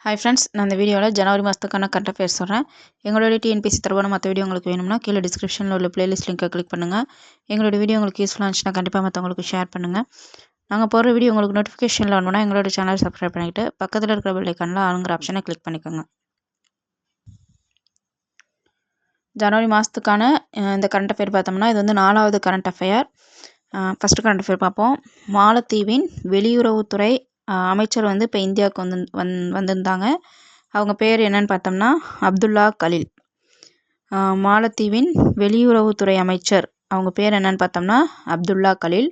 Hi friends, நான் இந்த வீடியோவில் ஜனவரி மாதத்துக்கான கரண்ட் அஃபேர்ஸ் சொல்கிறேன். எங்களுடைய டிஎன்பிஎஸ்சி தொடர்பான மற்ற வீடியோ உங்களுக்கு வேணும்னா கீழே டிஸ்கிரிப்ஷனில் உள்ள பிளேலிஸ்ட் லிங்கை கிளிக் பண்ணுங்கள். எங்களுடைய வீடியோ உங்களுக்கு யூஸ்ஃபுல்லாக இருந்துச்சுன்னா கண்டிப்பாக மற்றவங்களுக்கு ஷேர் பண்ணுங்கள். நாங்கள் போகிற வீடியோ உங்களுக்கு நோட்டிஃபிகேஷனில் வரணும்னா எங்களோட சேனல் சப்ஸ்கிரைப் பண்ணிவிட்டு பக்கத்தில் இருக்கிற பெல் ஐக்கானில் ஆளுங்கிற ஆப்ஷனை கிளிக் பண்ணிக்கோங்க. ஜனவரி மாதத்துக்கான இந்த கரண்ட் அஃபேர் பார்த்தோம்னா இது வந்து 4வது current affair. First current affair பார்ப்போம். மாலத்தீவின் வெளியுறவுத்துறை அமைச்சர் வந்து இப்போ இந்தியாவுக்கு வந்திருந்தாங்க. அவங்க பேர் என்னன்னு பார்த்தோம்னா அப்துல்லா கலீல். மாலத்தீவின் வெளியுறவுத்துறை அமைச்சர் அவங்க பேர் என்னன்னு பார்த்தோம்னா அப்துல்லா கலீல்.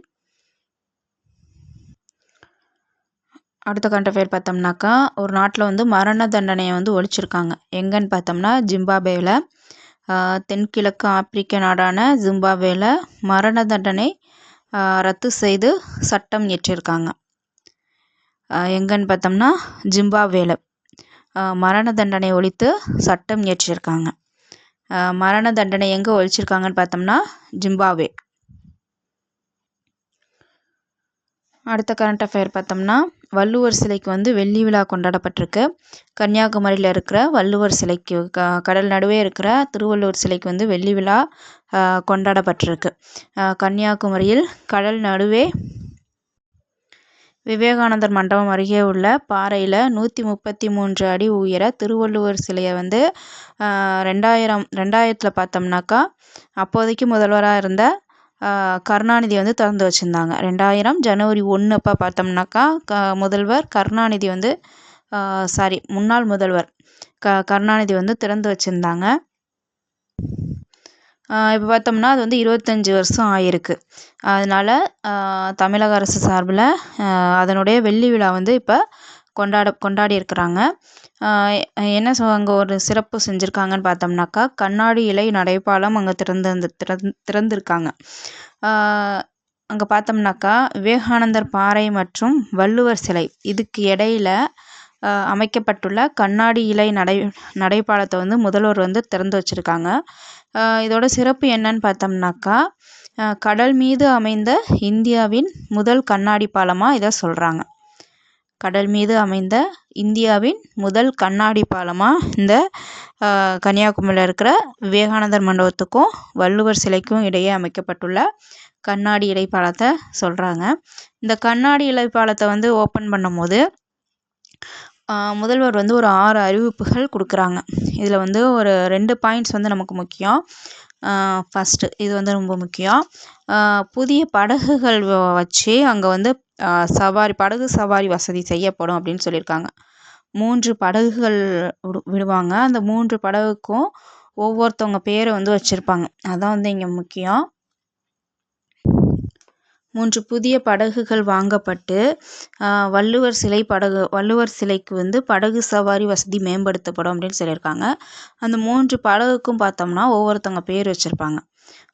அடுத்த கரண்ட் அஃபேர் பார்த்தோம்னாக்கா ஒரு நாட்டில் வந்து மரண தண்டனையை வந்து ஒழிச்சிருக்காங்க. எங்கன்னு பார்த்தோம்னா ஜிம்பாப்வேவில். தென்கிழக்கு ஆப்பிரிக்க நாடான ஜிம்பாப்வேவில் மரண தண்டனை ரத்து செய்து சட்டம் இயற்றியிருக்காங்க. எங்கன்னு பார்த்தோம்னா ஜிம்பாப்வேவில் மரண தண்டனை ஒழித்து சட்டம் இயற்றியிருக்காங்க. மரண தண்டனை எங்கே ஒழிச்சிருக்காங்கன்னு பார்த்தோம்னா ஜிம்பாப்வே. அடுத்த கரண்ட் அஃபேர் பார்த்தோம்னா வள்ளுவர் சிலைக்கு வந்து வெள்ளி விழா கொண்டாடப்பட்டிருக்கு. கன்னியாகுமரியில் இருக்கிற வள்ளுவர் சிலைக்கு கடல் நடுவே இருக்கிற திருவள்ளுவர் சிலைக்கு வந்து வெள்ளி விழா கொண்டாடப்பட்டிருக்கு. கன்னியாகுமரியில் கடல் நடுவே விவேகானந்தர் மண்டபம் அருகே உள்ள பாறையில் 133 அடி உயர திருவள்ளுவர் சிலையை வந்து 2000 பார்த்தோம்னாக்கா அப்போதைக்கு முதல்வராக இருந்த கருணாநிதி வந்து திறந்து வச்சுருந்தாங்க. 2000 ஜனவரி 1 அப்போ பார்த்தோம்னாக்கா முதல்வர் கருணாநிதி வந்து முன்னாள் முதல்வர் கருணாநிதி வந்து திறந்து வச்சுருந்தாங்க. இப்போ பார்த்தோம்னா அது வந்து 25 வருஷம் ஆயிருக்கு. அதனால் தமிழக அரசு சார்பில் அதனுடைய வெள்ளி விழா வந்து இப்போ கொண்டாடி இருக்கிறாங்க. என்ன அங்கே ஒரு சிறப்பு செஞ்சுருக்காங்கன்னு பார்த்தோம்னாக்கா கண்ணாடி இலை நடைபாலம் அங்கே திறந்திருக்காங்க. அங்கே பார்த்தோம்னாக்கா விவேகானந்தர் பாறை மற்றும் வள்ளுவர் சிலை இதுக்கு இடையில அமைக்கப்பட்டுள்ள கண்ணாடி இலை நடைபாலத்தை வந்து முதல்வர் வந்து திறந்து வச்சுருக்காங்க. இதோட சிறப்பு என்னன்னு பார்த்தோம்னாக்கா கடல் மீது அமைந்த இந்தியாவின் முதல் கண்ணாடி பாலமாக இதை சொல்கிறாங்க. கடல் மீது அமைந்த இந்தியாவின் முதல் கண்ணாடி பாலமாக இந்த கன்னியாகுமரியில் இருக்கிற விவேகானந்தர் மண்டபத்துக்கும் வள்ளுவர் சிலைக்கும் இடையே அமைக்கப்பட்டுள்ள கண்ணாடி இடைப்பாலத்தை சொல்கிறாங்க. இந்த கண்ணாடி இடைப்பாலத்தை வந்து ஓப்பன் பண்ணும்போது முதல்வர் வந்து ஒரு 6 அறிவிப்புகள் கொடுக்குறாங்க. இதில் வந்து ஒரு 2 பாயிண்ட்ஸ் வந்து நமக்கு முக்கியம். ஃபஸ்ட்டு இது வந்து ரொம்ப முக்கியம். புதிய படகுகள் வச்சு அங்கே வந்து படகு சவாரி வசதி செய்யப்படும் அப்படின்னு சொல்லியிருக்காங்க. 3 படகுகள் விடுவாங்க. அந்த 3 படகுக்கும் ஒவ்வொருத்தவங்க பேரை வந்து வச்சுருப்பாங்க. அதான் வந்து இங்கே முக்கியம். 3 புதிய படகுகள் வாங்கப்பட்டு வள்ளுவர் சிலைக்கு வந்து படகு சவாரி வசதி மேம்படுத்தப்படும் அப்படின்னு சொல்லியிருக்காங்க. அந்த 3 படகுக்கும் பார்த்தோம்னா ஒவ்வொருத்தவங்க பேர் வச்சுருப்பாங்க.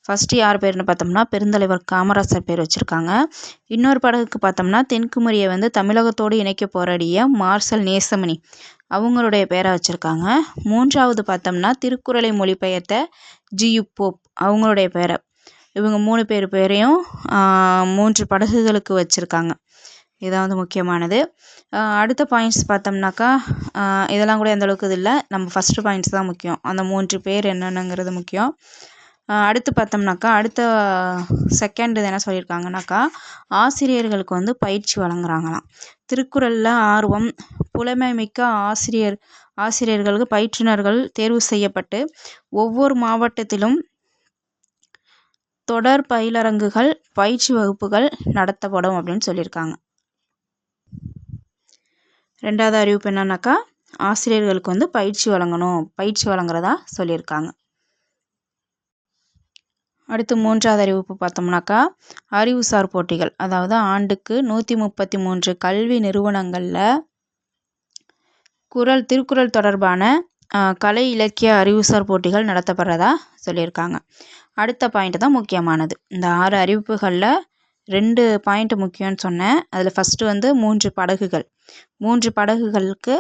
ஃபஸ்ட்டு யார் பேர்னு பார்த்தோம்னா பெருந்தலைவர் காமராசர் பேர் வச்சுருக்காங்க. இன்னொரு படகுக்கு பார்த்தோம்னா தென்குமரியை வந்து தமிழகத்தோடு இணைக்க போராடிய மார்ஷல் நேசமணி அவங்களுடைய பேரை வச்சுருக்காங்க. 3வது பார்த்தோம்னா திருக்குறளை மொழிபெயர்த்த ஜியு போப் அவங்களுடைய பேரை. இவங்க 3 பேரையும் 3 படகுகளுக்கு வச்சுருக்காங்க. இதான் வந்து முக்கியமானது. அடுத்த பாயிண்ட்ஸ் பார்த்தோம்னாக்கா இதெல்லாம் கூட எந்த அளவுக்கு இது இல்லை. நம்ம ஃபஸ்ட்டு பாயிண்ட்ஸ் தான் முக்கியம். அந்த 3 பேர் என்னென்னங்கிறது முக்கியம். அடுத்து பார்த்தோம்னாக்கா அடுத்த செகண்ட் இது என்ன சொல்லியிருக்காங்கனாக்கா ஆசிரியர்களுக்கு வந்து பயிற்சி வழங்குறாங்களாம். திருக்குறளில் ஆர்வம் புலமை மிக்க ஆசிரியர்களுக்கு பயிற்றுனர்கள் தேர்வு செய்யப்பட்டு ஒவ்வொரு மாவட்டத்திலும் தொடர் பயிலரங்குகள் பயிற்சி வகுப்புகள் நடத்தப்படும் அப்படின்னு சொல்லியிருக்காங்க. 2வது அறிவிப்பு என்னன்னாக்கா ஆசிரியர்களுக்கு வந்து பயிற்சி வழங்குறதா சொல்லியிருக்காங்க. அடுத்து 3வது அறிவிப்பு பார்த்தோம்னாக்கா அறிவுசார் போட்டிகள், அதாவது ஆண்டுக்கு 133 கல்வி நிறுவனங்களில் திருக்குறள் தொடர்பான கலை இலக்கிய அறிவுசார் போட்டிகள் நடத்தப்படுறதா சொல்லியிருக்காங்க. அடுத்த பாயிண்ட் தான் முக்கியமானது. இந்த 6 அறிவிப்புகளில் 2 பாயிண்ட் முக்கியம்னு சொன்னேன். அதில் ஃபஸ்ட்டு வந்து 3 படகுகளுக்கு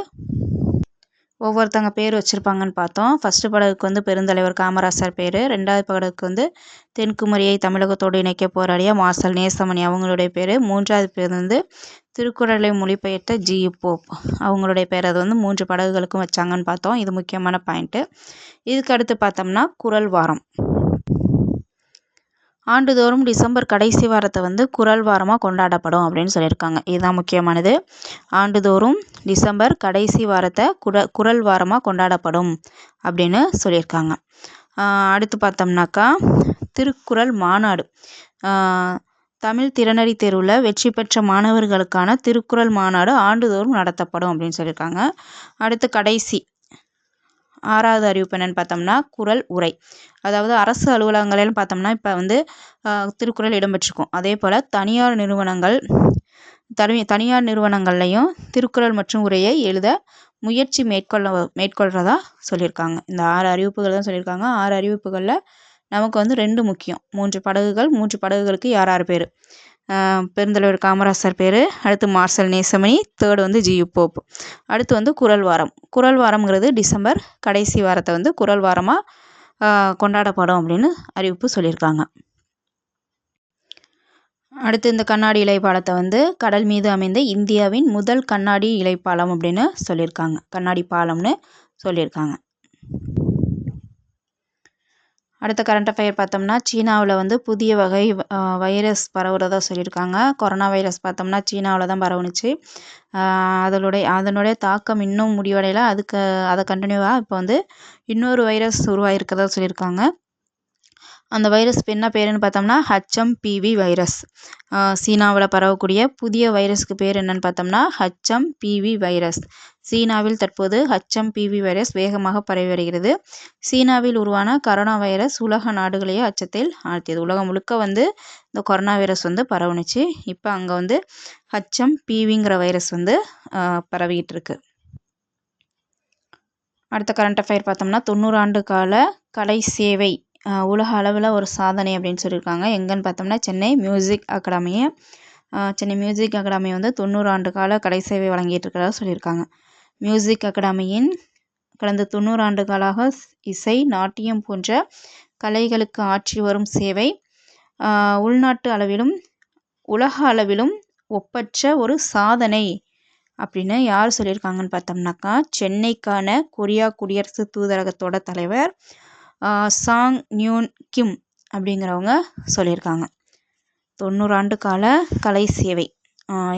ஒவ்வொருத்தங்க பேர் வச்சுருப்பாங்கன்னு பார்த்தோம். ஃபஸ்ட்டு படகுக்கு வந்து பெருந்தலைவர் காமராசர் பேர், 2வது படகுக்கு வந்து தென்குமரியை தமிழகத்தோடு இணைக்க போராடிய மார்சல் நேசமணி அவங்களுடைய பேர், 3வது பேர் வந்து திருக்குறளை மொழிபெயர்த்த ஜி.யு. போப் அவங்களுடைய பேர். அது வந்து 3 படகுகளுக்கும் வச்சாங்கன்னு பார்த்தோம். இது முக்கியமான பாயிண்ட்டு. இதுக்கு அடுத்து பார்த்தோம்னா குறள் வாரம். ஆண்டுதோறும் டிசம்பர் கடைசி வாரத்தை வந்து குறள் வாரமாக கொண்டாடப்படும் அப்படின்னு சொல்லியிருக்காங்க. இதுதான் முக்கியமானது. ஆண்டுதோறும் டிசம்பர் கடைசி வாரத்தை குறள் வாரமாக கொண்டாடப்படும் அப்படின்னு சொல்லியிருக்காங்க. அடுத்து பார்த்தோம்னாக்கா திருக்குறள் மாநாடு. தமிழ் திறனறி தேர்வில் வெற்றி பெற்ற மாணவர்களுக்கான திருக்குறள் மாநாடு ஆண்டுதோறும் நடத்தப்படும் அப்படின்னு சொல்லியிருக்காங்க. அடுத்து கடைசி 6வது அறிவிப்பு என்னென்னு பார்த்தோம்னா குறள் உரை. அதாவது அரசு அலுவலகங்களில் பார்த்தோம்னா இப்போ வந்து திருக்குறள் இடம்பெற்றிருக்கும். அதே போல் தனியார் நிறுவனங்கள்லையும் திருக்குறள் மற்றும் உரையை எழுத முயற்சி மேற்கொள்கிறதா சொல்லியிருக்காங்க. இந்த 6 அறிவிப்புகள் தான் சொல்லியிருக்காங்க. 6 அறிவிப்புகளில் நமக்கு வந்து 2 முக்கியம். 3 படகுகளுக்கு யார் பேர்? பெருந்தலைவர் காமராசர் பேர், அடுத்து மார்சல் நேசமணி, 3rd வந்து ஜி.யு. போப். அடுத்து வந்து குறள் வாரம். குறள் வாரம்ங்கிறது டிசம்பர் கடைசி வாரத்தை வந்து குறள் வாரமாக கொண்டாடப்படும் அப்படின்னு அறிவிப்பு சொல்லியிருக்காங்க. அடுத்து இந்த கண்ணாடி இலைப்பாலத்தை வந்து கடல் மீது அமைந்த இந்தியாவின் முதல் கண்ணாடி இலைப்பாலம் அப்படின்னு சொல்லியிருக்காங்க. கண்ணாடி பாலம்னு சொல்லியிருக்காங்க. அடுத்த கரண்ட் அஃபேர் பார்த்தோம்னா சீனாவில் வந்து புதிய வகை வைரஸ் பரவுறதா சொல்லியிருக்காங்க. கொரோனா வைரஸ் பார்த்தோம்னா சீனாவில் தான் பரவுனுச்சு. அதனுடைய தாக்கம் இன்னும் முடிவடையலை. அதை கண்டினியூவாக இப்போ வந்து இன்னொரு வைரஸ் உருவாகிருக்கிறதா சொல்லியிருக்காங்க. அந்த வைரஸ் என்ன பேருன்னு பார்த்தோம்னா HMPV வைரஸ். சீனாவில் பரவக்கூடிய புதிய வைரஸ்க்கு பேர் என்னன்னு பார்த்தோம்னா HMPV வைரஸ். சீனாவில் தற்போது HMPV வைரஸ் வேகமாக பரவி வருகிறது. சீனாவில் உருவான கரோனா வைரஸ் உலக நாடுகளையே அச்சத்தில் ஆழ்த்தியது. உலகம் முழுக்க வந்து இந்த கொரோனா வைரஸ் வந்து பரவுனுச்சு. இப்போ அங்கே வந்து HMPVங்கிற வைரஸ் வந்து பரவிக்கிட்டு இருக்கு. அடுத்த கரண்ட் அஃபேர் பார்த்தோம்னா 90 ஆண்டு கால கலை சேவை உலக அளவில் ஒரு சாதனை அப்படின்னு சொல்லியிருக்காங்க. எங்கன்னு பார்த்தோம்னா சென்னை மியூசிக் அகாடமி வந்து 90 ஆண்டு கால கலை சேவை வழங்கிட்டு இருக்கிறதா சொல்லியிருக்காங்க. மியூசிக் அகாடமியின் கடந்த 90 ஆண்டு காலாக இசை, நாட்டியம் போன்ற கலைகளுக்கு ஆற்றி வரும் சேவை உள்நாட்டு அளவிலும் உலக அளவிலும் ஒப்பற்ற ஒரு சாதனை அப்படின்னு யார் சொல்லியிருக்காங்கன்னு பார்த்தோம்னாக்கா சென்னைக்கான கொரியா குடியரசு தூதரகத்தோட தலைவர் சாங் நியூன் கிம் அப்படிங்கிறவங்க சொல்லியிருக்காங்க. 90 ஆண்டு கால கலை சேவை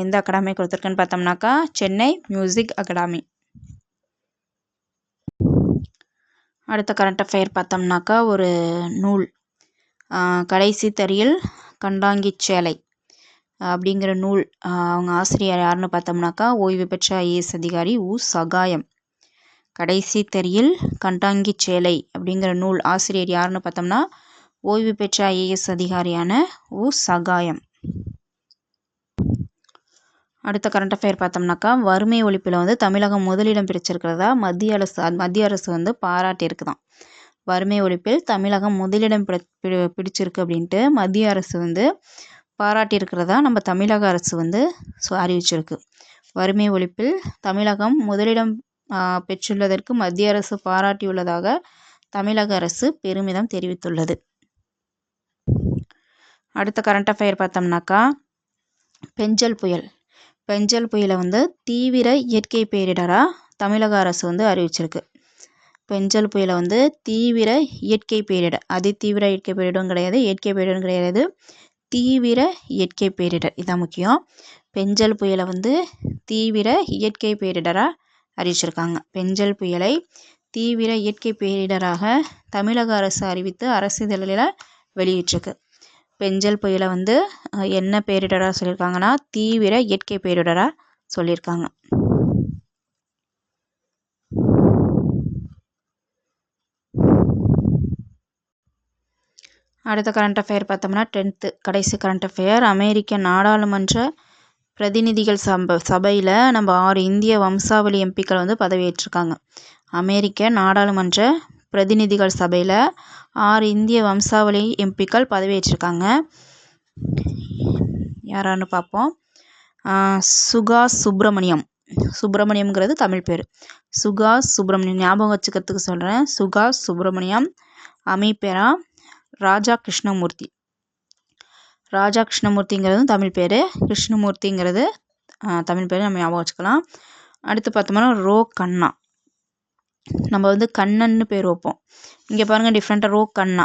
எந்த அகாடமி கொடுத்துருக்குன்னு பார்த்தோம்னாக்கா சென்னை மியூசிக் அகாடமி. அடுத்த கரண்ட் அஃபேர் பார்த்தோம்னாக்கா ஒரு நூல் கடைசி தறியில் கண்டாங்கிச் சேலை அப்படிங்கிற நூல் அவங்க ஆசிரியர் யாருன்னு பார்த்தோம்னாக்கா ஓய்வு பெற்ற IAS அதிகாரி உ. சகாயம். கடைசி தறியில் கண்டாங்கிச் சேலை அப்படிங்கிற நூல் ஆசிரியர் யாருன்னு பார்த்தோம்னா ஓய்வு பெற்ற IAS அதிகாரியான உ. சகாயம். அடுத்த கரண்ட் அஃபேர் பார்த்தோம்னாக்கா வறுமை ஒழிப்பில் வந்து தமிழகம் முதலிடம் பிடிச்சிருக்கிறதா மத்திய அரசு வந்து பாராட்டியிருக்குதான். வறுமை ஒழிப்பில் தமிழகம் முதலிடம் பிடிச்சிருக்கு அப்படின்ட்டு மத்திய அரசு வந்து பாராட்டியிருக்கிறதா நம்ம தமிழக அரசு வந்து அறிவிச்சிருக்கு. வறுமை ஒழிப்பில் தமிழகம் முதலிடம் பெற்றுள்ளதற்கு மத்திய அரசு பாராட்டியுள்ளதாக தமிழக அரசு பெருமிதம் தெரிவித்துள்ளது. அடுத்த கரண்ட் அஃபேர் பார்த்தோம்னாக்கா பெஞ்சல் புயலை வந்து தீவிர இயற்கை பேரிடராக தமிழக அரசு வந்து அறிவிச்சிருக்கு. பெஞ்சல் புயலை வந்து தீவிர இயற்கை பேரிடர், அதிதீவிர இயற்கை பேரிடரும் கிடையாது, இயற்கை பேரிடரும் கிடையாது, தீவிர இயற்கை பேரிடர் இதான் முக்கியம். பெஞ்சல் புயலை வந்து தீவிர இயற்கை பேரிடராக அறிவிச்சிருக்காங்க. பெஞ்சல் புயலை தீவிர இயற்கை பேரிடராக தமிழக அரசு அறிவித்து அரசிதழில் வெளியிட்டிருக்கு. பெஞ்சல் புயலை வந்து என்ன பேரிடராக சொல்லியிருக்காங்கன்னா தீவிர இயற்கை பேரிடராக சொல்லியிருக்காங்க. அடுத்த கரண்ட் அஃபேர் பார்த்தோம்னா 10th கடைசி கரண்ட் அஃபேர். அமெரிக்க நாடாளுமன்ற பிரதிநிதிகள் சபையில் நம்ம 6 இந்திய வம்சாவளி எம்பிக்கள் வந்து பதவியேற்றிருக்காங்க. அமெரிக்க நாடாளுமன்ற பிரதிநிதிகள் சபையில் 6 இந்திய வம்சாவளி எம்பிக்கள் பதவியேற்றிருக்காங்க. யாரான்னு பார்ப்போம். சுகாஷ் சுப்ரமணியம் சுப்பிரமணியம்ங்கிறது தமிழ் பேர். சுகாஷ் சுப்பிரமணியம் ஞாபகம் வச்சுக்கிறதுக்கு சொல்கிறேன். சுகாஷ் சுப்பிரமணியம். அமைப்பேரா ராஜா கிருஷ்ணமூர்த்தி. ராஜா கிருஷ்ணமூர்த்திங்கிறது தமிழ் பேர், கிருஷ்ணமூர்த்திங்கிறது தமிழ் பேர், நம்ம ஞாபகம் வச்சுக்கலாம். அடுத்து பார்த்தோம்னா ரோ கண்ணா. நம்ம வந்து கண்ணன்னு பேர் வைப்போம். இங்கே பாருங்கள் டிஃப்ரெண்ட்டாக ரோ கண்ணா.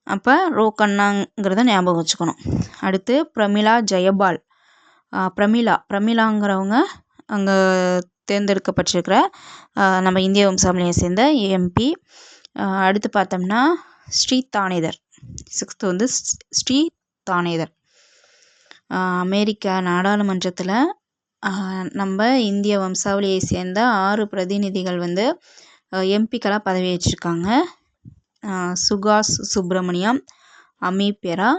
அப்போ ரோ கண்ணாங்கிறத ஞாபகம் வச்சுக்கணும். அடுத்து பிரமிளா ஜெயபால். பிரமிளாங்கிறவங்க அங்கே தேர்ந்தெடுக்கப்பட்டிருக்கிற நம்ம இந்திய வம்சாவளியை சேர்ந்த எம்பி. அடுத்து பார்த்தோம்னா ஸ்ரீ தானேதர். 6th வந்து ஸ்ரீ தானேதர். அமெரிக்கா நாடாளுமன்றத்தில் நம்ம இந்திய வம்சாவளியை சேர்ந்த 6 பிரதிநிதிகள் வந்து எம்பிக்களாக பதவியேற்றிருக்காங்க. சுகாஷ் சுப்பிரமணியம், அமீபெரா,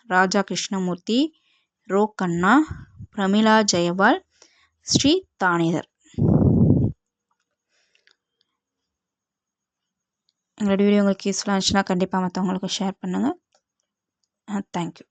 ராஜா கிருஷ்ணமூர்த்தி, ரோ கண்ணா, பிரமிளா ஜெயபால், ஸ்ரீ தானேதர். எங்களோட வீடியோ உங்களுக்கு யூஸ்ஃபுல்லாக இருந்துச்சுன்னா கண்டிப்பாக மற்றவங்களுக்கு ஷேர் பண்ணுங்கள். தேங்க்யூ.